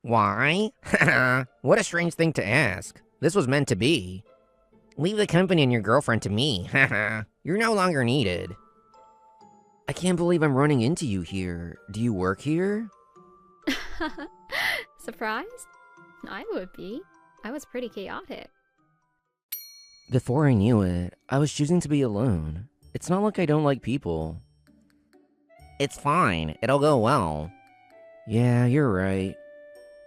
Why? What a strange thing to ask. This was meant to be. Leave the company and your girlfriend to me. You're no longer needed. I can't believe I'm running into you here. Do you work here? Surprised? I would be. I was pretty chaotic. Before I knew it, I was choosing to be alone. It's not like I don't like people. It's fine. It'll go well. Yeah, you're right.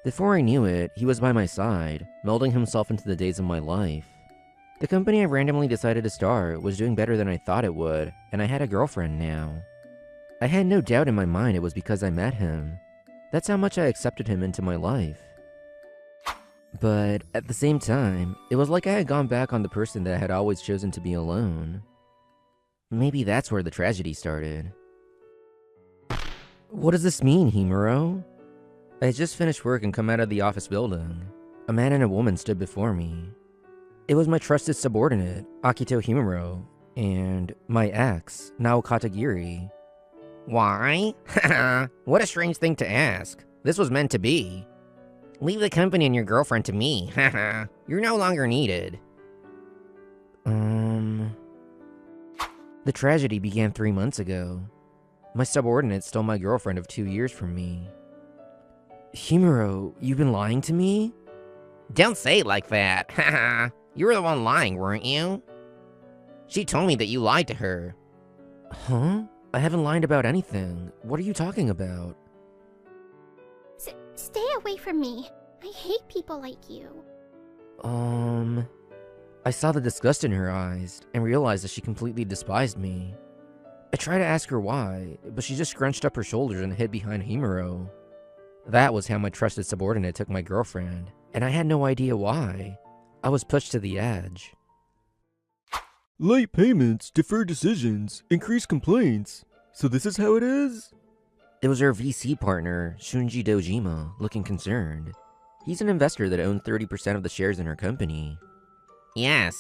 Before I knew it, he was by my side, melding himself into the days of my life. The company I randomly decided to start was doing better than I thought it would, and I had a girlfriend now. I had no doubt in my mind it was because I met him. That's how much I accepted him into my life. But at the same time, it was like I had gone back on the person that I had always chosen to be alone. Maybe that's where the tragedy started. What does this mean, Himuro? I had just finished work and come out of the office building. A man and a woman stood before me. It was my trusted subordinate, Akito Himuro, and my ex, Nao Katagiri. Why? What a strange thing to ask. This was meant to be. Leave the company and your girlfriend to me. You're no longer needed. The tragedy began 3 months ago. My subordinate stole my girlfriend of 2 years from me. Himuro, you've been lying to me? Don't say it like that. You were the one lying, weren't you? She told me that you lied to her. Huh? I haven't lied about anything. What are you talking about? Stay away from me. I hate people like you. I saw the disgust in her eyes and realized that she completely despised me. I tried to ask her why, but she just scrunched up her shoulders and hid behind Himuro. That was how my trusted subordinate took my girlfriend, and I had no idea why. I was pushed to the edge. Late payments, deferred decisions, increased complaints. So this is how it is? It was our VC partner, Shunji Dojima, looking concerned. He's an investor that owned 30% of the shares in our company. Yes,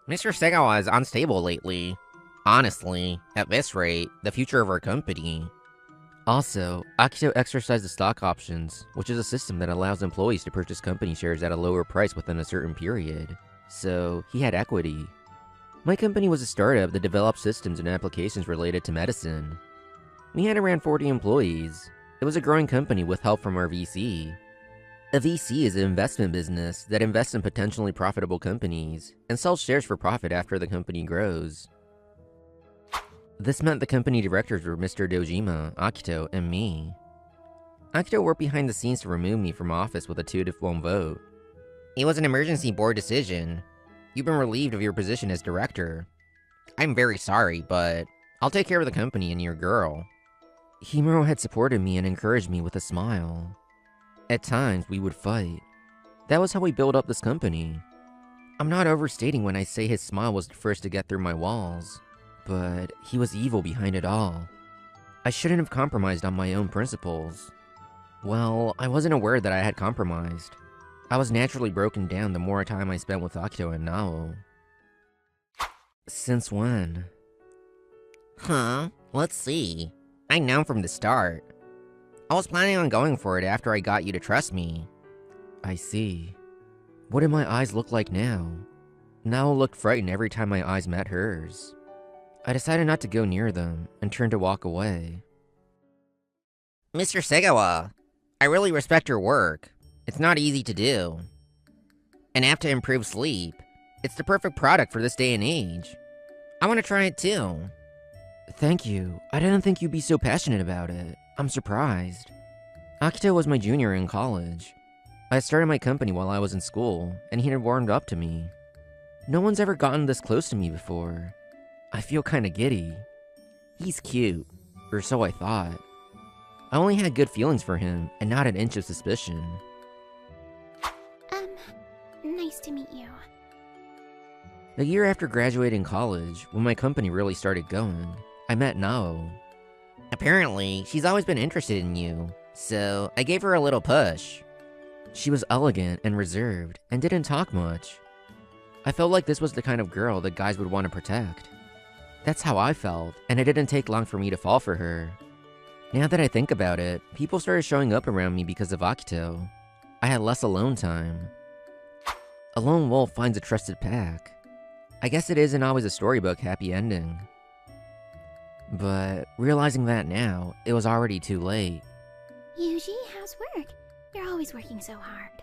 Mr. Segawa is unstable lately. Honestly, at this rate, the future of our company. Also, Akito exercised the stock options, which is a system that allows employees to purchase company shares at a lower price within a certain period. So, he had equity. My company was a startup that developed systems and applications related to medicine. We had around 40 employees. It was a growing company with help from our VC. A VC is an investment business that invests in potentially profitable companies and sells shares for profit after the company grows. This meant the company directors were Mr. Dojima, Akito, and me. Akito worked behind the scenes to remove me from office with a 2-1 vote. It was an emergency board decision. You've been relieved of your position as director. I'm very sorry, but I'll take care of the company and your girl. Himuro had supported me and encouraged me with a smile. At times, we would fight. That was how we built up this company. I'm not overstating when I say his smile was the first to get through my walls, but he was evil behind it all. I shouldn't have compromised on my own principles. Well, I wasn't aware that I had compromised. I was naturally broken down the more time I spent with Akito and Nao. Since when? Huh? Let's see. I know from the start. I was planning on going for it after I got you to trust me. I see. What did my eyes look like now? Nao looked frightened every time my eyes met hers. I decided not to go near them and turned to walk away. Mr. Segawa, I really respect your work. It's not easy to do. An app to improve sleep. It's the perfect product for this day and age. I want to try it too. Thank you. I didn't think you'd be so passionate about it. I'm surprised. Akito was my junior in college. I had started my company while I was in school, and he had warmed up to me. No one's ever gotten this close to me before. I feel kinda giddy. He's cute, or so I thought. I only had good feelings for him, and not an inch of suspicion. Nice to meet you. A year after graduating college, when my company really started going, I met Nao. Apparently, she's always been interested in you, so I gave her a little push. She was elegant and reserved, and didn't talk much. I felt like this was the kind of girl that guys would want to protect. That's how I felt, and it didn't take long for me to fall for her. Now that I think about it, people started showing up around me because of Akito. I had less alone time. A lone wolf finds a trusted pack. I guess it isn't always a storybook happy ending. But realizing that now, it was already too late. Yuji, how's work? You're always working so hard.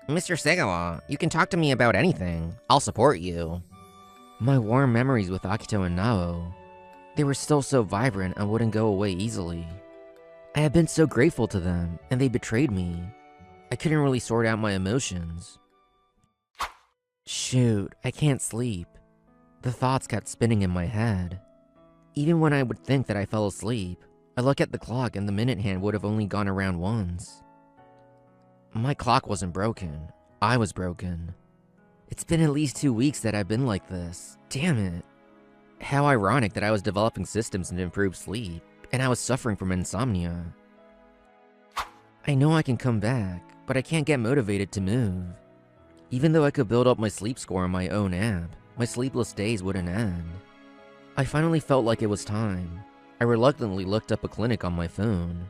Mr. Segawa, you can talk to me about anything. I'll support you. My warm memories with Akito and Nao, they were still so vibrant and wouldn't go away easily. I had been so grateful to them, and they betrayed me. I couldn't really sort out my emotions. Shoot, I can't sleep. The thoughts kept spinning in my head. Even when I would think that I fell asleep, I look at the clock and the minute hand would have only gone around once. My clock wasn't broken. I was broken. It's been at least 2 weeks that I've been like this. Damn it. How ironic that I was developing systems to improve sleep, and I was suffering from insomnia. I know I can come back, but I can't get motivated to move. Even though I could build up my sleep score on my own app, my sleepless days wouldn't end. I finally felt like it was time. I reluctantly looked up a clinic on my phone.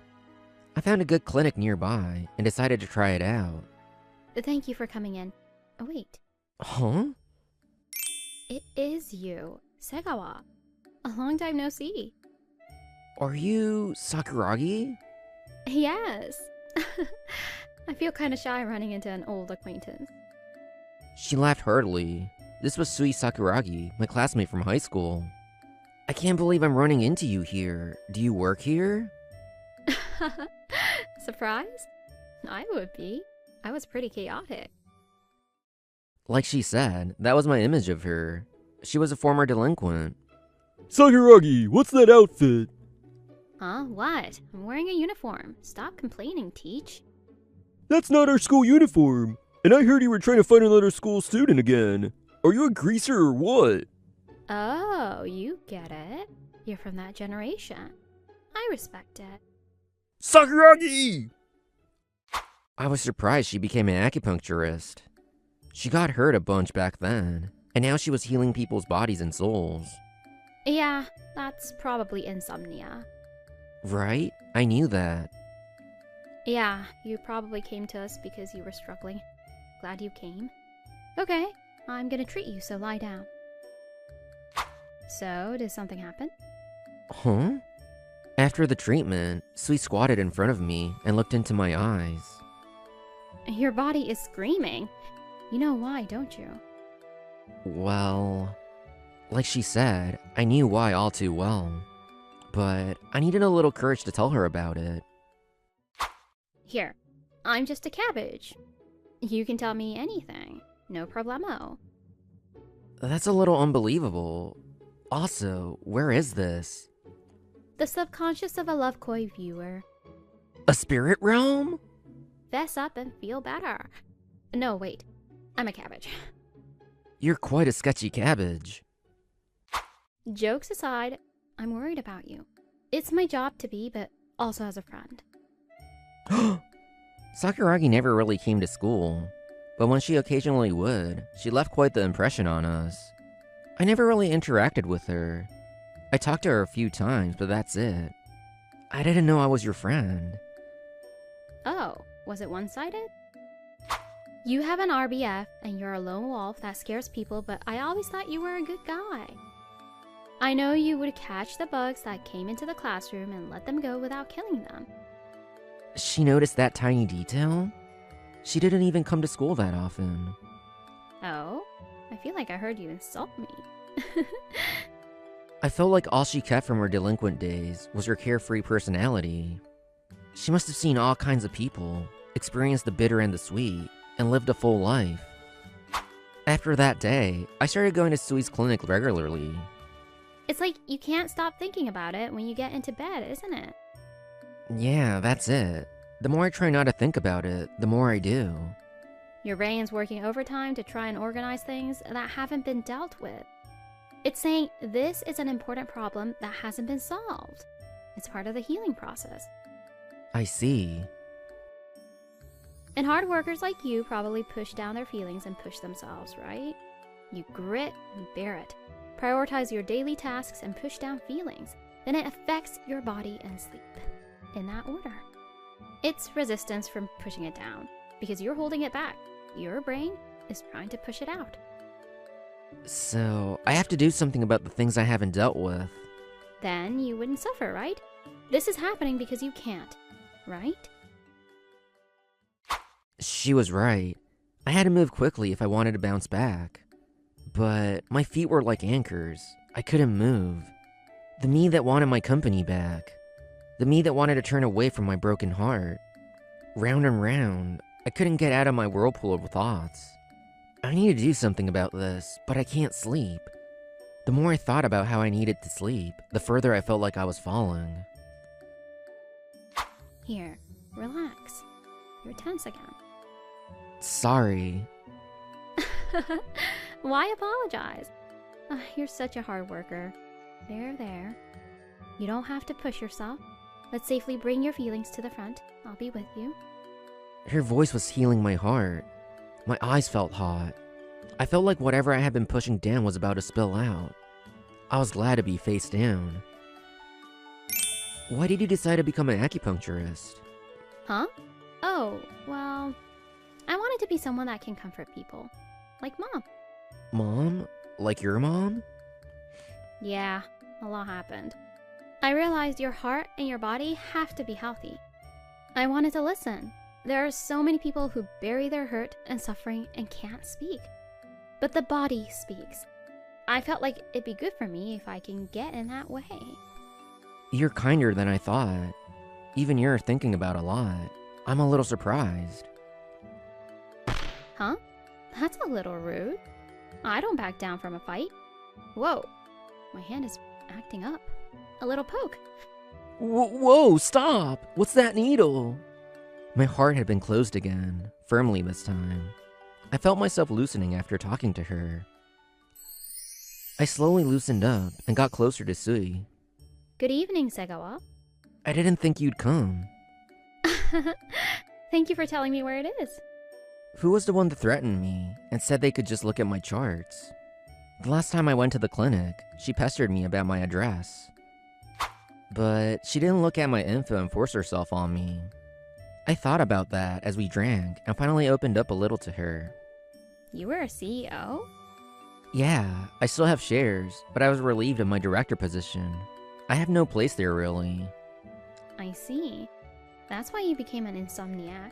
I found a good clinic nearby and decided to try it out. Thank you for coming in. Oh, wait. Huh? It is you, Segawa. A long time no see. Are you Sakuragi? Yes. I feel kind of shy running into an old acquaintance. She laughed heartily. This was Sui Sakuragi, my classmate from high school. I can't believe I'm running into you here. Do you work here? Surprised? I would be. I was pretty chaotic. Like she said, that was my image of her. She was a former delinquent. Sakuragi, what's that outfit? Huh? What? I'm wearing a uniform. Stop complaining, Teach. That's not our school uniform. And I heard you were trying to find another school student again. Are you a greaser or what? Oh, you get it. You're from that generation. I respect it. Sakuragi! I was surprised she became an acupuncturist. She got hurt a bunch back then, and now she was healing people's bodies and souls. Yeah, that's probably insomnia. Right? I knew that. Yeah, you probably came to us because you were struggling. Glad you came. Okay, I'm gonna treat you, so lie down. So, did something happen? Huh? After the treatment, Sui squatted in front of me and looked into my eyes. Your body is screaming. You know why, don't you? Well, like she said, I knew why all too well. But I needed a little courage to tell her about it. Here, I'm just a cabbage. You can tell me anything. No problemo. That's a little unbelievable. Also, where is this? The subconscious of a Lovekoi viewer. A spirit realm? Fess up and feel better. No, wait. I'm a cabbage. You're quite a sketchy cabbage. Jokes aside, I'm worried about you. It's my job to be, but also as a friend. Sakuragi never really came to school, but when she occasionally would, she left quite the impression on us. I never really interacted with her. I talked to her a few times, but that's it. I didn't know I was your friend. Oh, was it one-sided? You have an RBF, and you're a lone wolf that scares people, but I always thought you were a good guy. I know you would catch the bugs that came into the classroom and let them go without killing them. She noticed that tiny detail? She didn't even come to school that often. Oh? I feel like I heard you insult me. I felt like all she kept from her delinquent days was her carefree personality. She must have seen all kinds of people, experienced the bitter and the sweet, and lived a full life. After that day, I started going to Sui's clinic regularly. It's like you can't stop thinking about it when you get into bed, isn't it? Yeah, that's it. The more I try not to think about it, the more I do. Your brain's working overtime to try and organize things that haven't been dealt with. It's saying this is an important problem that hasn't been solved. It's part of the healing process. I see. And hard workers like you probably push down their feelings and push themselves, right? You grit and bear it. Prioritize your daily tasks and push down feelings. Then it affects your body and sleep. In that order. It's resistance from pushing it down. because you're holding it back. Your brain is trying to push it out. So, I have to do something about the things I haven't dealt with. Then you wouldn't suffer, right? This is happening because you can't, right? She was right. I had to move quickly if I wanted to bounce back. But my feet were like anchors. I couldn't move. The me that wanted my company back. The me that wanted to turn away from my broken heart. Round and round, I couldn't get out of my whirlpool of thoughts. I need to do something about this, but I can't sleep. The more I thought about how I needed to sleep, the further I felt like I was falling. Here, relax. You're tense again. Sorry. Why apologize? You're such a hard worker. There. You don't have to push yourself. Let's safely bring your feelings to the front. I'll be with you. Her voice was healing my heart. My eyes felt hot. I felt like whatever I had been pushing down was about to spill out. I was glad to be face down. Why did you decide to become an acupuncturist? Huh? Oh, well, I wanted to be someone that can comfort people. Like Mom. Mom? Like your mom? Yeah, a lot happened. I realized your heart and your body have to be healthy. I wanted to listen. There are so many people who bury their hurt and suffering and can't speak. But the body speaks. I felt like it'd be good for me if I can get in that way. You're kinder than I thought. Even you're thinking about a lot. I'm a little surprised. Huh? That's a little rude. I don't back down from a fight. Whoa, my hand is acting up. A little poke. Whoa, stop! What's that needle? My heart had been closed again, firmly this time. I felt myself loosening after talking to her. I slowly loosened up and got closer to Sui. Good evening, Segawa. I didn't think you'd come. Thank you for telling me where it is. Who was the one that threatened me and said they could just look at my charts? The last time I went to the clinic, she pestered me about my address. But she didn't look at my info and force herself on me. I thought about that as we drank and finally opened up a little to her. You were a CEO? Yeah, I still have shares, but I was relieved of my director position. I have no place there really. I see. That's why you became an insomniac.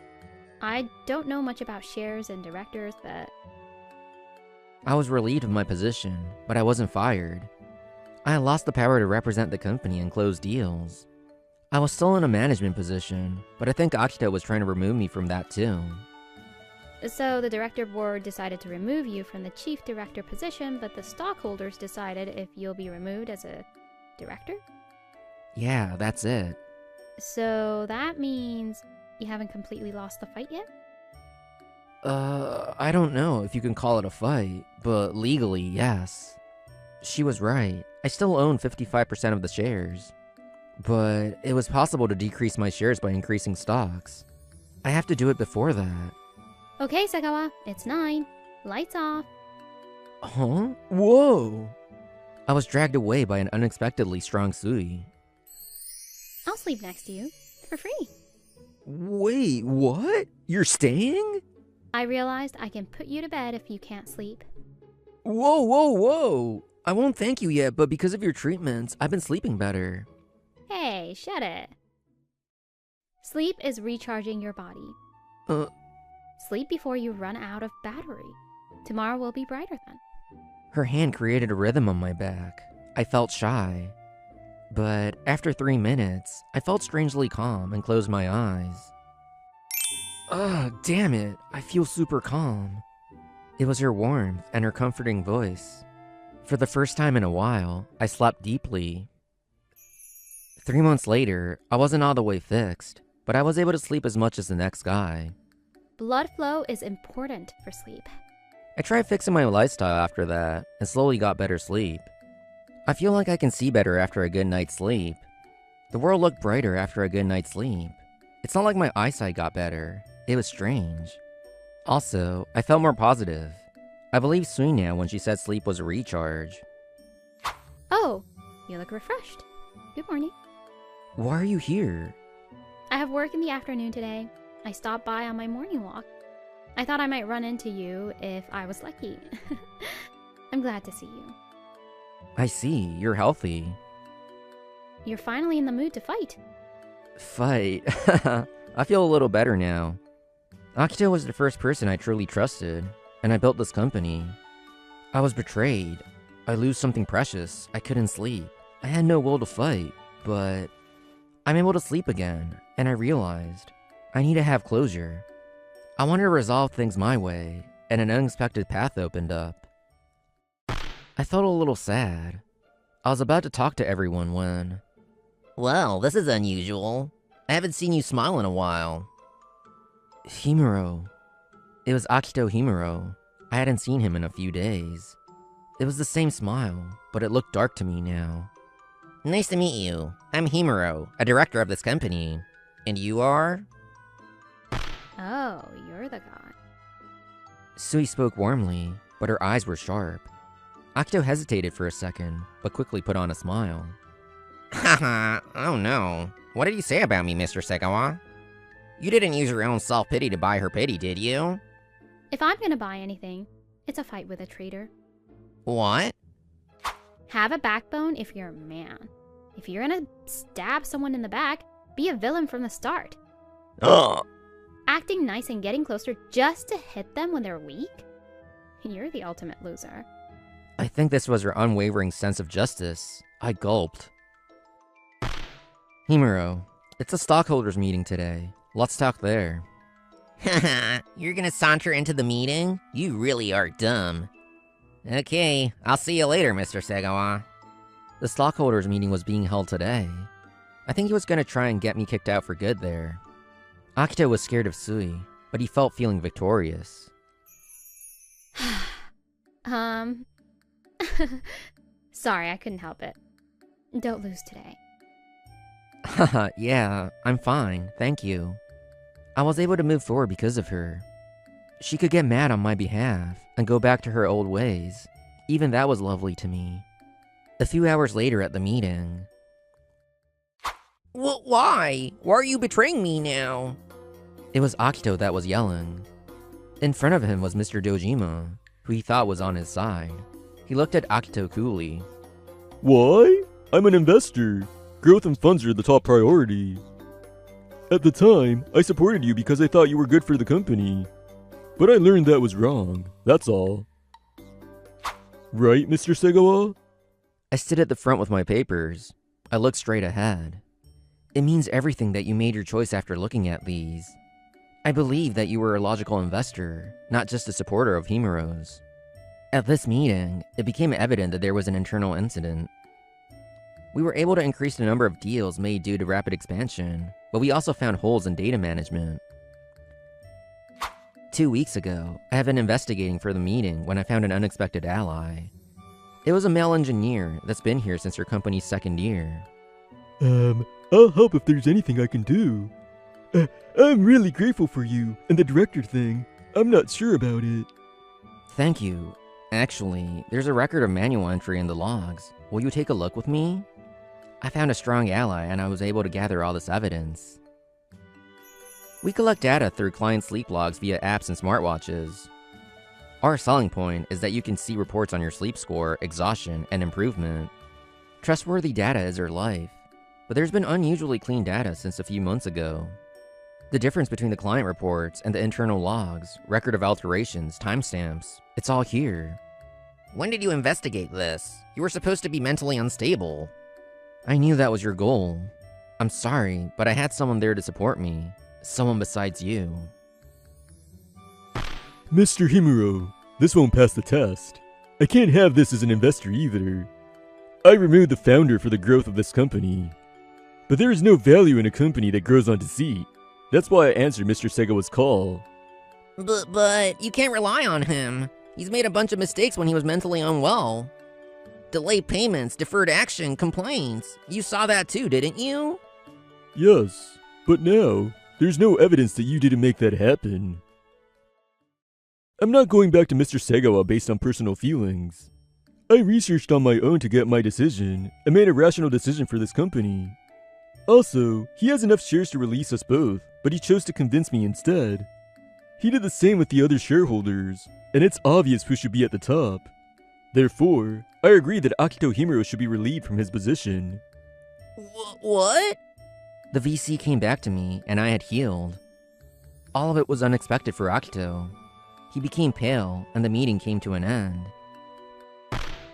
I don't know much about shares and directors, but... I was relieved of my position, but I wasn't fired. I lost the power to represent the company and close deals. I was still in a management position, but I think Akito was trying to remove me from that too. So the director board decided to remove you from the chief director position, but the stockholders decided if you'll be removed as a director? Yeah, that's it. So that means you haven't completely lost the fight yet? I don't know if you can call it a fight, but legally, yes. She was right. I still own 55% of the shares. But it was possible to decrease my shares by increasing stocks. I have to do it before that. Okay, Segawa, it's 9. Lights off. Huh? Whoa! I was dragged away by an unexpectedly strong Sui. I'll sleep next to you, for free. Wait, what? You're staying? I realized I can put you to bed if you can't sleep. Whoa! I won't thank you yet, but because of your treatments, I've been sleeping better. Hey, shut it. Sleep is recharging your body. Sleep before you run out of battery. Tomorrow will be brighter then. Her hand created a rhythm on my back. I felt shy. But after 3 minutes, I felt strangely calm and closed my eyes. Ugh, damn it, I feel super calm. It was her warmth and her comforting voice. For the first time in a while, I slept deeply. 3 months later, I wasn't all the way fixed, but I was able to sleep as much as the next guy. Blood flow is important for sleep. I tried fixing my lifestyle after that, and slowly got better sleep. I feel like I can see better after a good night's sleep. The world looked brighter after a good night's sleep. It's not like my eyesight got better. It was strange. Also, I felt more positive. I believe Sui now when she said sleep was a recharge. Oh, you look refreshed. Good morning. Why are you here? I have work in the afternoon today. I stopped by on my morning walk. I thought I might run into you if I was lucky. I'm glad to see you. I see, you're healthy. You're finally in the mood to fight. Fight? I feel a little better now. Akito was the first person I truly trusted, and I built this company. I was betrayed. I lose something precious. I couldn't sleep. I had no will to fight, but I'm able to sleep again, and I realized I need to have closure. I wanted to resolve things my way, and an unexpected path opened up. I felt a little sad. I was about to talk to everyone when... Well, this is unusual. I haven't seen you smile in a while. Himuro. It was Akito Himuro. I hadn't seen him in a few days. It was the same smile, but it looked dark to me now. Nice to meet you. I'm Himuro, a director of this company. And you are? Oh, you're the guy. Sui spoke warmly, but her eyes were sharp. Akito hesitated for a second, but quickly put on a smile. Haha, oh no. What did you say about me, Mr. Segawa? You didn't use your own self-pity to buy her pity, did you? If I'm gonna buy anything, it's a fight with a traitor. What? Have a backbone if you're a man. If you're gonna stab someone in the back, be a villain from the start. Ugh. Acting nice and getting closer just to hit them when they're weak? You're the ultimate loser. I think this was her unwavering sense of justice. I gulped. Himuro, it's a stockholders meeting today. Let's talk there. Haha, you're gonna saunter into the meeting? You really are dumb. Okay, I'll see you later, Mr. Segawa. The stockholders meeting was being held today. I think he was gonna try and get me kicked out for good there. Akito was scared of Sui, but he felt feeling victorious. Sorry, I couldn't help it. Don't lose today. Haha, yeah, I'm fine, thank you. I was able to move forward because of her. She could get mad on my behalf and go back to her old ways. Even that was lovely to me. A few hours later at the meeting... Why? Why are you betraying me now? It was Akito that was yelling. In front of him was Mr. Dojima, who he thought was on his side. He looked at Akito coolly. Why? I'm an investor. Growth and funds are the top priority. At the time, I supported you because I thought you were good for the company. But I learned that was wrong, that's all. Right, Mr. Segawa? I stood at the front with my papers. I looked straight ahead. It means everything that you made your choice after looking at these. I believe that you were a logical investor, not just a supporter of Himuro's. At this meeting, it became evident that there was an internal incident. We were able to increase the number of deals made due to rapid expansion, but we also found holes in data management. 2 weeks ago, I had been investigating for the meeting when I found an unexpected ally. It was a male engineer that's been here since her company's second year. I'll help if there's anything I can do. I'm really grateful for you, and the director thing, I'm not sure about it. Thank you. Actually, there's a record of manual entry in the logs. Will you take a look with me? I found a strong ally and I was able to gather all this evidence. We collect data through client sleep logs via apps and smartwatches. Our selling point is that you can see reports on your sleep score, exhaustion, and improvement. Trustworthy data is our life, but there's been unusually clean data since a few months ago. The difference between the client reports and the internal logs, record of alterations, timestamps, it's all here. When did you investigate this? You were supposed to be mentally unstable. I knew that was your goal. I'm sorry, but I had someone there to support me. Someone besides you. Mr. Himuro, this won't pass the test. I can't have this as an investor either. I removed the founder for the growth of this company. But there is no value in a company that grows on deceit. That's why I answered Mr. Segawa's call. But you can't rely on him. He's made a bunch of mistakes when he was mentally unwell. Delayed payments, deferred action, complaints. You saw that too, didn't you? Yes, but now, there's no evidence that you didn't make that happen. I'm not going back to Mr. Segawa based on personal feelings. I researched on my own to get my decision, and made a rational decision for this company. Also, he has enough shares to release us both, but he chose to convince me instead. He did the same with the other shareholders, and it's obvious who should be at the top. Therefore, I agree that Akito Himuro should be relieved from his position. What? The VC came back to me, and I had healed. All of it was unexpected for Akito. He became pale, and the meeting came to an end.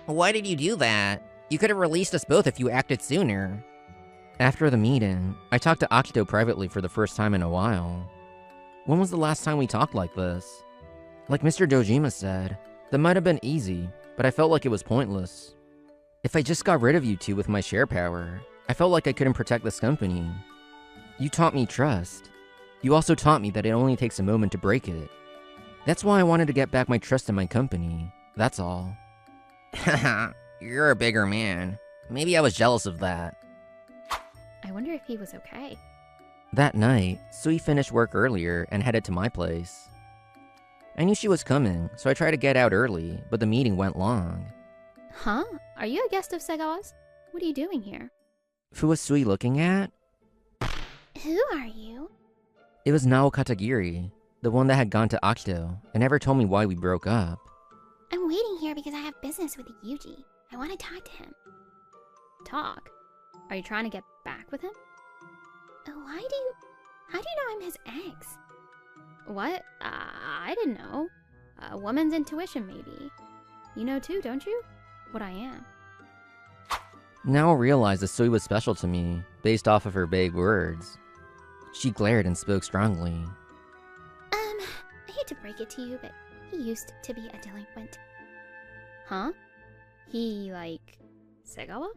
Why did you do that? You could have released us both if you acted sooner. After the meeting, I talked to Akito privately for the first time in a while. When was the last time we talked like this? Like Mr. Dojima said, that might have been easy, but I felt like it was pointless. If I just got rid of you two with my share power, I felt like I couldn't protect this company. You taught me trust. You also taught me that it only takes a moment to break it. That's why I wanted to get back my trust in my company, that's all. Haha, you're a bigger man. Maybe I was jealous of that. I wonder if he was okay. That night, Sui finished work earlier and headed to my place. I knew she was coming, so I tried to get out early, but the meeting went long. Huh? Are you a guest of Segawa's? What are you doing here? Who was Sui looking at? Who are you? It was Nao Katagiri, the one that had gone to Akito and never told me why we broke up. I'm waiting here because I have business with Yuji. I want to talk to him. Talk? Are you trying to get back with him? How do you know I'm his ex? What? I didn't know. A woman's intuition, maybe. You know too, don't you? What I am. Now I realized that Sui was special to me, based off of her vague words. She glared and spoke strongly. I hate to break it to you, but he used to be a delinquent. Huh? He, like, Segawa?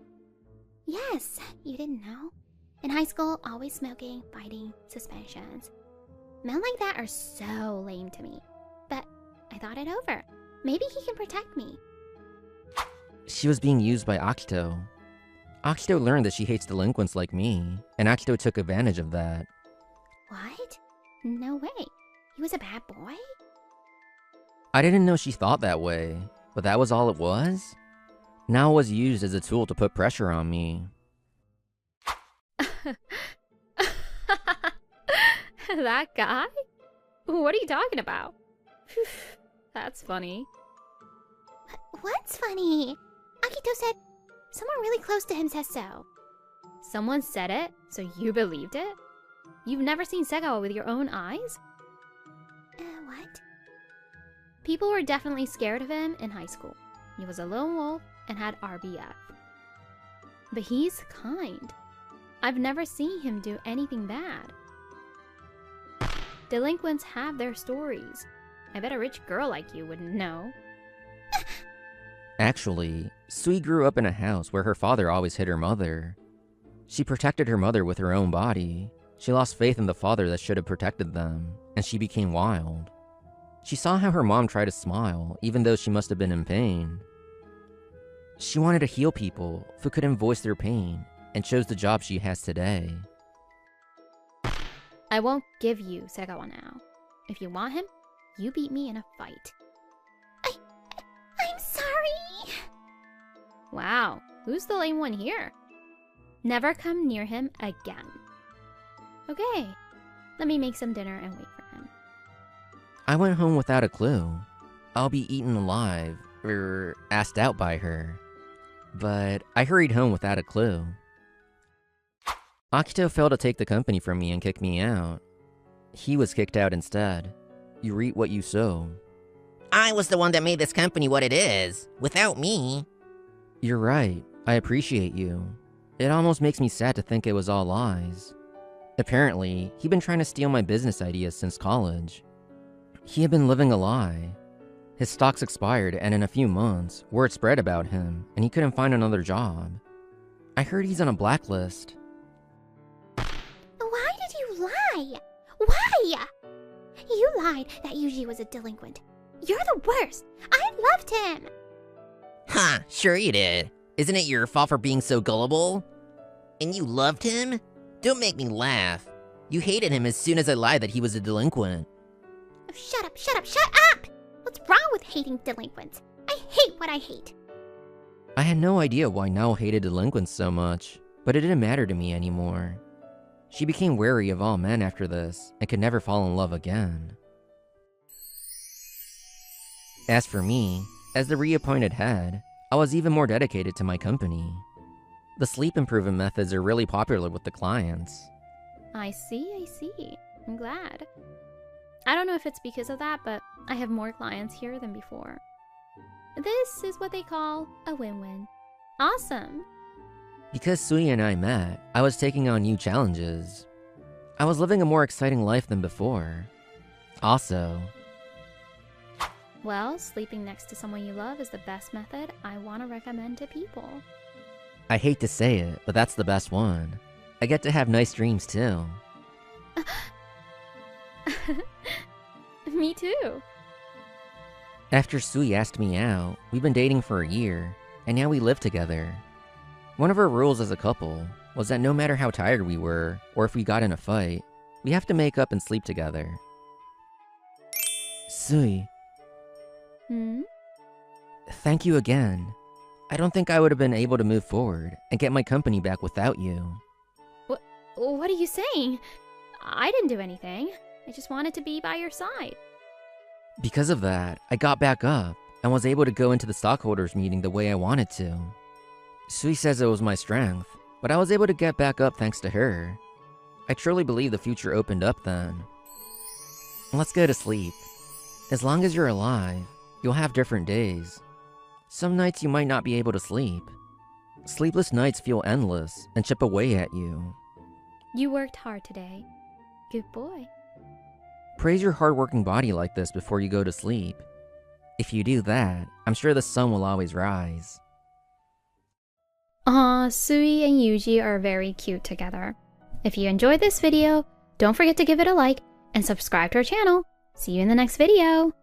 Yes, you didn't know? In high school, always smoking, fighting, suspensions. Men like that are so lame to me. But I thought it over. Maybe he can protect me. She was being used by Akito. Akito learned that she hates delinquents like me, and Akito took advantage of that. What? No way. He was a bad boy? I didn't know she thought that way, but that was all it was? Now it was used as a tool to put pressure on me. That guy? What are you talking about? That's funny. What's funny? Akito said someone really close to him says so. Someone said it, so you believed it? You've never seen Segawa with your own eyes? What? People were definitely scared of him in high school. He was a lone wolf and had RBF. But he's kind. I've never seen him do anything bad. Delinquents have their stories. I bet a rich girl like you wouldn't know. Actually, Sui grew up in a house where her father always hid her mother. She protected her mother with her own body. She lost faith in the father that should have protected them, and she became wild. She saw how her mom tried to smile, even though she must have been in pain. She wanted to heal people who couldn't voice their pain, and chose the job she has today. I won't give you Segawa now. If you want him, you beat me in a fight. I'm sorry. Wow, who's the lame one here? Never come near him again. Okay, let me make some dinner and wait for him. I went home without a clue. I'll be eaten alive, or asked out by her. But I hurried home without a clue. Akito failed to take the company from me and kick me out. He was kicked out instead. You reap what you sow. I was the one that made this company what it is. Without me. You're right. I appreciate you. It almost makes me sad to think it was all lies. Apparently, he'd been trying to steal my business ideas since college. He had been living a lie. His stocks expired, and in a few months, word spread about him, and he couldn't find another job. I heard he's on a blacklist. Why did you lie? Why? You lied that Yuji was a delinquent. You're the worst. I loved him. Huh, sure you did. Isn't it your fault for being so gullible? And you loved him? Don't make me laugh. You hated him as soon as I lied that he was a delinquent. Shut up, shut up, shut up! What's wrong with hating delinquents? I hate what I hate. I had no idea why Nao hated delinquents so much, but it didn't matter to me anymore. She became wary of all men after this, and could never fall in love again. As for me, as the reappointed head, I was even more dedicated to my company. The sleep improvement methods are really popular with the clients. I see. I'm glad. I don't know if it's because of that, but I have more clients here than before. This is what they call a win-win. Awesome! Because Sui and I met, I was taking on new challenges. I was living a more exciting life than before. Also, Well, sleeping next to someone you love is the best method I want to recommend to people. I hate to say it, but that's the best one. I get to have nice dreams too. Me too. After Sui asked me out, we've been dating for a year, and now we live together. One of our rules as a couple was that no matter how tired we were, or if we got in a fight, we have to make up and sleep together. Sui, Hmm? thank you again. I don't think I would have been able to move forward and get my company back without you. What are you saying? I didn't do anything. I just wanted to be by your side. Because of that, I got back up and was able to go into the stockholders meeting the way I wanted to. Sui says it was my strength, but I was able to get back up thanks to her. I truly believe the future opened up then. Let's go to sleep. As long as you're alive, you'll have different days. Some nights you might not be able to sleep. Sleepless nights feel endless and chip away at you. You worked hard today. Good boy. Praise your hardworking body like this before you go to sleep. If you do that, I'm sure the sun will always rise. Aw, Sui and Yuji are very cute together. If you enjoyed this video, don't forget to give it a like and subscribe to our channel. See you in the next video.